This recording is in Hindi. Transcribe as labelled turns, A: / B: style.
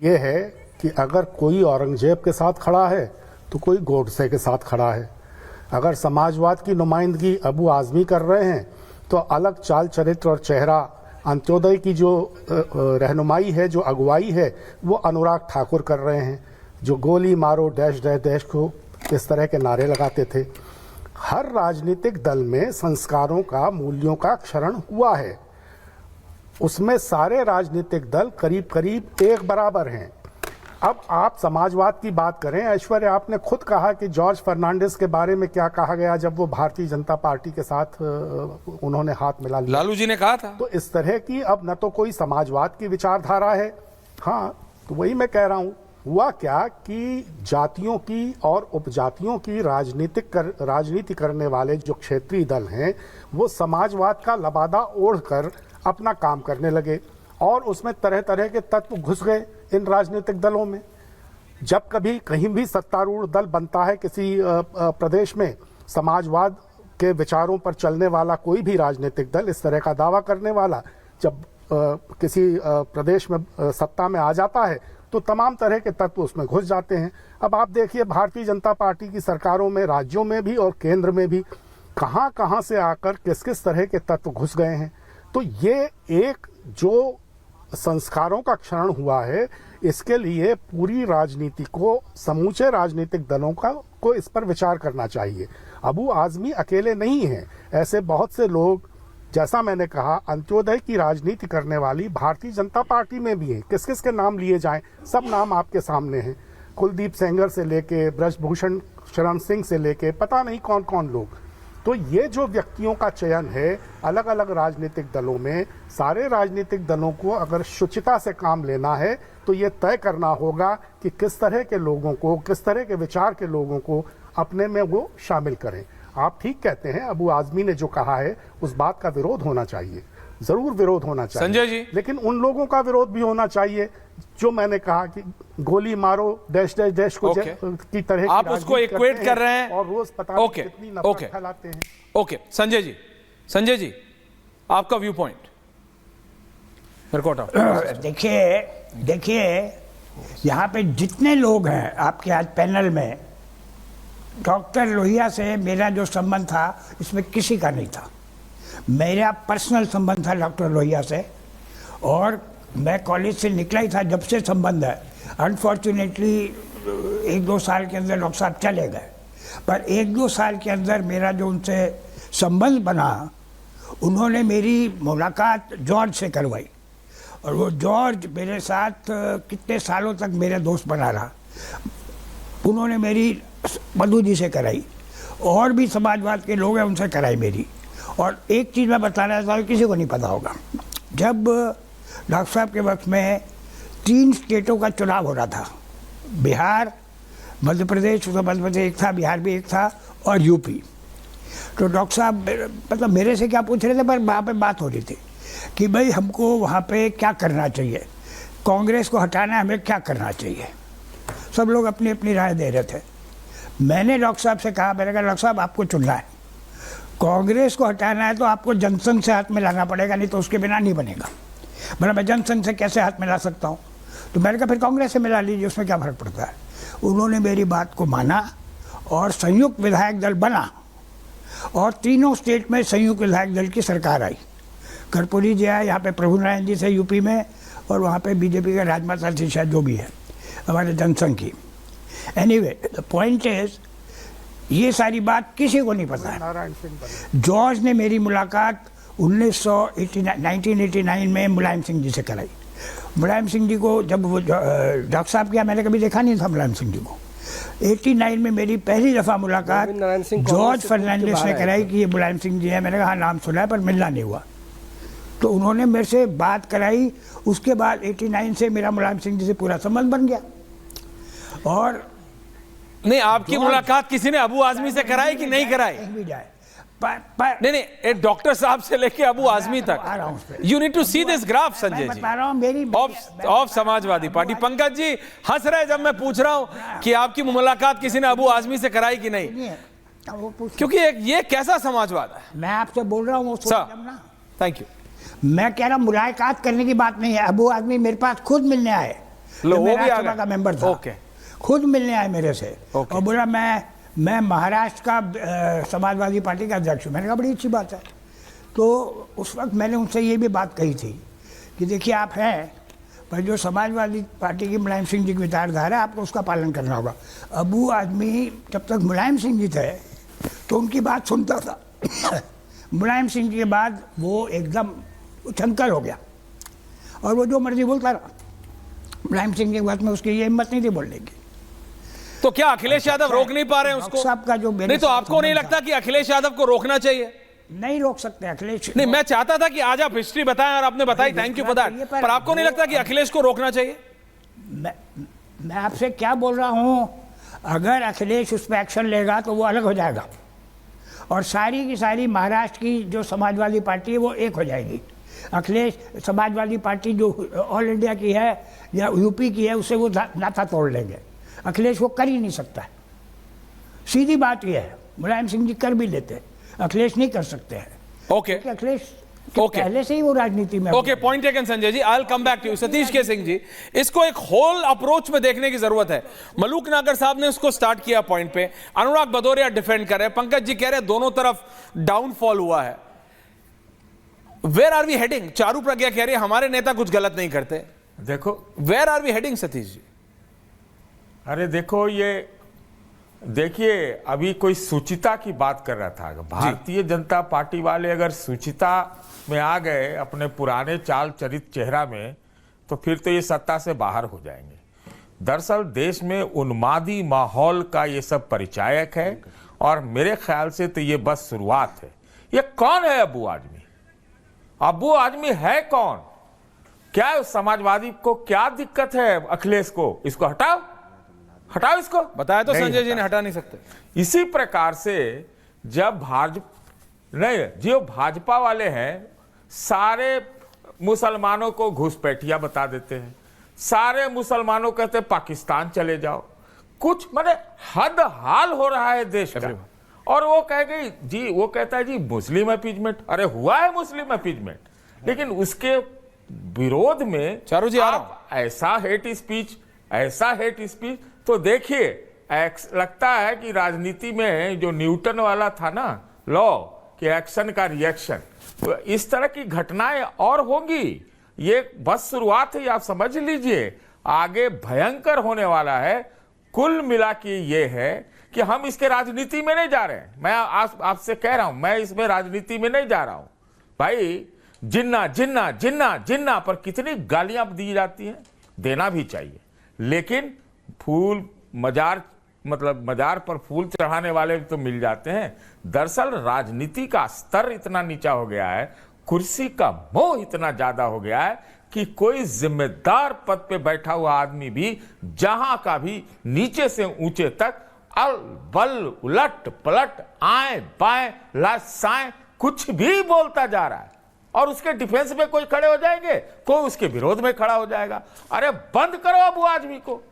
A: ये है कि अगर कोई औरंगजेब के साथ खड़ा है तो कोई गोडसे के साथ खड़ा है। अगर समाजवाद की नुमाइंदगी अबू आज़मी कर रहे हैं तो अलग चाल चरित्र और चेहरा, अंत्योदय की जो रहनुमाई है, जो अगुवाई है, वो अनुराग ठाकुर कर रहे हैं, जो गोली मारो डैश डैश डैश को इस तरह के नारे लगाते थे। हर राजनीतिक दल में संस्कारों का, मूल्यों का क्षरण हुआ है। उसमें सारे राजनीतिक दल करीब करीब एक बराबर हैं। अब आप समाजवाद की बात करें, ऐश्वर्या आपने खुद कहा कि जॉर्ज फर्नांडिस के बारे में क्या कहा गया जब वो भारतीय जनता पार्टी के साथ उन्होंने हाथ मिला लिया।
B: लालू जी ने कहा था।
A: तो इस तरह की अब न तो कोई समाजवाद की विचारधारा है। हाँ, तो वही मैं कह रहा हूँ, हुआ क्या कि जातियों की और उपजातियों की राजनीति करने वाले जो क्षेत्रीय दल हैं वो समाजवाद का लबादा ओढ़कर अपना काम करने लगे और उसमें तरह तरह के तत्व घुस गए इन राजनीतिक दलों में। जब कभी कहीं भी सत्तारूढ़ दल बनता है किसी प्रदेश में, समाजवाद के विचारों पर चलने वाला कोई भी राजनीतिक दल, इस तरह का दावा करने वाला जब किसी प्रदेश में सत्ता में आ जाता है तो तमाम तरह के तत्व उसमें घुस जाते हैं। अब आप देखिए भारतीय जनता पार्टी की सरकारों में, राज्यों में भी और केंद्र में भी कहां कहां से आकर किस किस तरह के तत्व घुस गए हैं। तो ये एक जो संस्कारों का क्षरण हुआ है, इसके लिए पूरी राजनीति को, समूचे राजनीतिक दलों को इस पर विचार करना चाहिए। अबू आज़मी अकेले नहीं हैं, ऐसे बहुत से लोग, जैसा मैंने कहा, अंत्योदय की राजनीति करने वाली भारतीय जनता पार्टी में भी हैं। किस किस के नाम लिए जाएं, सब नाम आपके सामने हैं। कुलदीप सेंगर से लेके ब्रजभूषण शरण सिंह से लेके पता नहीं कौन कौन लोग। तो ये जो व्यक्तियों का चयन है अलग अलग राजनीतिक दलों में, सारे राजनीतिक दलों को अगर शुचिता से काम लेना है तो ये तय करना होगा कि किस तरह के लोगों को, किस तरह के विचार के लोगों को अपने में वो शामिल करें। आप ठीक कहते हैं, अबू आज़मी ने जो कहा है उस बात का विरोध होना चाहिए, जरूर विरोध होना चाहिए
B: संजय जी,
A: लेकिन उन लोगों का विरोध भी होना चाहिए जो मैंने कहा कि गोली मारो डैश डैश डैश को की तरह
B: आप उसको इक्वेट कर रहे हैं
A: और रोज पता नहीं कितनी नफरत फैलाते हैं।
B: ओके संजय जी आपका व्यू पॉइंट
C: देखिए यहाँ पे जितने लोग हैं आपके आज पैनल में, डॉक्टर लोहिया से मेरा जो संबंध था इसमें किसी का नहीं था। मेरा पर्सनल संबंध था डॉक्टर लोहिया से और मैं कॉलेज से निकला ही था जब से संबंध है। अनफॉर्चुनेटली 1-2 साल के अंदर डॉक्टर साहब चले गए, पर 1-2 साल के अंदर मेरा जो उनसे संबंध बना, उन्होंने मेरी मुलाकात जॉर्ज से करवाई और वो जॉर्ज मेरे साथ कितने सालों तक मेरे दोस्त बना रहा। उन्होंने मेरी मधु जी से कराई और भी समाजवाद के लोग हैं उनसे कराई मेरी। और एक चीज़ मैं बताना चाहता हूँ, किसी को नहीं पता होगा, जब डॉक्टर साहब के वक्त में 3 स्टेटों का चुनाव हो रहा था, बिहार, मध्य प्रदेश, उत्तर प्रदेश एक था, बिहार भी एक था और यूपी। तो डॉक्टर साहब मतलब मेरे से क्या पूछ रहे थे, पर वहाँ पे बात हो रही थी कि भाई हमको वहाँ पे क्या करना चाहिए, कांग्रेस को हटाना है, हमें क्या करना चाहिए। सब लोग अपनी अपनी राय दे रहे थे। मैंने डॉक्टर साहब से कहा, मैंने कहा डॉक्टर साहब आपको चुनना है, कांग्रेस को हटाना है तो आपको जनसंघ से हाथ मिलाना पड़ेगा, नहीं तो उसके बिना नहीं बनेगा। बोला मैं जनसंघ से कैसे हाथ मिला सकता हूँ? तो मैंने कहा फिर कांग्रेस से मिला लीजिए, उसमें क्या फ़र्क पड़ता है। उन्होंने मेरी बात को माना और संयुक्त विधायक दल बना और तीनों स्टेट में संयुक्त विधायक दल की सरकार आई। कर्पूरी जी आए यहाँ पे, प्रभु नारायण जी से यूपी में, और वहाँ पे बीजेपी का राजमाता जी शायद जो भी है हमारे जनसंघ की। एनीवे द पॉइंट इज, ये सारी बात किसी को नहीं पता है। जॉर्ज ने मेरी मुलाकात 1989 में मुलायम सिंह जी से कराई। मुलायम सिंह जी को जब वो डॉक्टर साहब किया, मैंने कभी देखा नहीं था मुलायम सिंह जी को। 89 में मेरी पहली दफ़ा मुलाकात जॉर्ज फर्नांडिस ने कराई कि ये मुलायम सिंह जी है। मैंने कहा हाँ नाम सुना है पर मिलना नहीं हुआ। तो उन्होंने मेरे से बात कराई। उसके बाद 89 से मेरा मुलायम सिंह जी से पूरा संबंध बन गया। और
B: नहीं, आपकी मुलाकात किसी ने अबू आज़मी से कराई कि नहीं कराई? नहीं, डॉक्टर साहब से लेके अबू आज़मी तक। You need to see this graph Sanjay ji of Samajwadi Party. Pankaj ji हंस रहे जब मैं पूछ रहा हूं कि आपकी मुलाकात किसी ने अबू आज़मी से कराई कि नहीं, क्योंकि ये कैसा समाजवाद है।
C: मैं आपसे बोल रहा हूँ,
B: थैंक यू।
C: मैं कह रहा हूँ मुलाकात करने की बात नहीं है। अबू आज़मी मेरे पास खुद मिलने आए
B: लो,
C: जब
B: वो
C: मैं
B: भी आ
C: राज्यसभा
B: गए।
C: का मेंबर था।
B: ओके।
C: खुद मिलने आए मेरे से
B: ओके।
C: और बोला मैं महाराष्ट्र का समाजवादी पार्टी का अध्यक्ष हूँ। मैंने कहा बड़ी अच्छी बात है। तो उस वक्त मैंने उनसे ये भी बात कही थी कि देखिए आप हैं, पर जो समाजवादी पार्टी की मुलायम सिंह जी की विचारधारा है आपको उसका पालन करना होगा। अबू आदमी जब तक मुलायम सिंह जी थे तो उनकी बात सुनता था। मुलायम सिंह जी के बाद वो एकदम उछंकर हो गया और वो जो मर्जी बोलता रहा। मुलायम सिंह जी के बाद में उसकी ये हिम्मत नहीं थी बोलने की।
B: तो क्या अखिलेश यादव रोक नहीं पा रहे हैं उसको?
C: साहब का जो
B: नहीं, तो आपको नहीं लगता कि अखिलेश यादव को रोकना चाहिए?
C: नहीं रोक सकते अखिलेश।
B: नहीं, मैं चाहता था कि आज आप हिस्ट्री बताएं और आपने बताई, थैंक यू फॉर दैट। पर आपको नहीं लगता कि अखिलेश को रोकना चाहिए?
C: मैं आपसे क्या बोल रहा हूं, अगर अखिलेश उस पर एक्शन लेगा तो वो अलग हो जाएगा और सारी की सारी महाराष्ट्र की जो समाजवादी पार्टी है वो एक हो जाएगी। अखिलेश समाजवादी पार्टी जो ऑल इंडिया की है या यूपी की है उससे वो नाता तोड़ लेंगे। अखिलेश वो कर ही नहीं सकता है, सीधी बात यह है। मुलायम सिंह जी कर भी लेते, अखिलेश नहीं कर सकते हैं।
B: ओके,
C: अखिलेश
B: ओके,
C: पहले से ही वो राजनीति में।
B: Okay, point taken Sanjay ji. I will come back to you. Satish K Singh जी, इसको एक होल अप्रोच में देखने की जरूरत है। मलूक नागर साहब ने उसको स्टार्ट किया पॉइंट पे, अनुराग भदौरिया डिफेंड कर रहे हैं, पंकज जी कह रहे हैं दोनों तरफ डाउनफॉल हुआ है। Where are we heading? Charu Pragya कह रही है हमारे नेता कुछ गलत नहीं करते।
D: देखो,
B: where are we heading Satish ji?
D: अरे देखो, ये देखिए अभी कोई सुचिता की बात कर रहा था। भारतीय जनता पार्टी वाले अगर सुचिता में आ गए अपने पुराने चाल चरित चेहरा में, तो फिर तो ये सत्ता से बाहर हो जाएंगे। दरअसल देश में उन्मादी माहौल का ये सब परिचायक है और मेरे ख्याल से तो ये बस शुरुआत है। ये कौन है अबू आजमी? अबू आजमी है कौन? क्या समाजवादी को क्या दिक्कत है? अखिलेश को इसको हटाओ, हटाओ इसको।
B: बताया तो संजय जी ने, हटा नहीं सकते।
D: इसी प्रकार से जब भाजपा वाले हैं सारे मुसलमानों को घुसपैठिया बता देते हैं, सारे मुसलमानों कहते हैं पाकिस्तान चले जाओ। कुछ माने हद हाल हो रहा है देश का। और वो कह गई जी, वो कहता है जी मुस्लिम अपीजमेंट। अरे हुआ है मुस्लिम अपीजमेंट, लेकिन उसके विरोध में
B: चारू जी
D: आप ऐसा हेट स्पीच तो देखिए, लगता है कि राजनीति में जो न्यूटन वाला था ना लॉ कि एक्शन का रिएक्शन, तो इस तरह की घटनाएं और होंगी। ये बस शुरुआत है, आप समझ लीजिए आगे भयंकर होने वाला है। कुल मिला के ये है कि हम इसके राजनीति में नहीं जा रहे हैं। मैं आपसे कह रहा हूं, मैं इसमें राजनीति में नहीं जा रहा हूं भाई। जिन्ना जिन्ना जिन्ना जिन्ना पर कितनी गालियां दी जाती हैं, देना भी चाहिए, लेकिन फूल मजार पर फूल चढ़ाने वाले तो मिल जाते हैं। दरअसल राजनीति का स्तर इतना नीचा हो गया है, कुर्सी का मोह इतना ज्यादा हो गया है कि कोई जिम्मेदार पद पे बैठा हुआ आदमी भी जहां का भी नीचे से ऊंचे तक अल बल उलट पलट आए बाएं लासाएं कुछ भी बोलता जा रहा है और उसके डिफेंस में कोई खड़े हो जाएंगे, कोई उसके विरोध में खड़ा हो जाएगा। अरे बंद करो अबू आजमी को।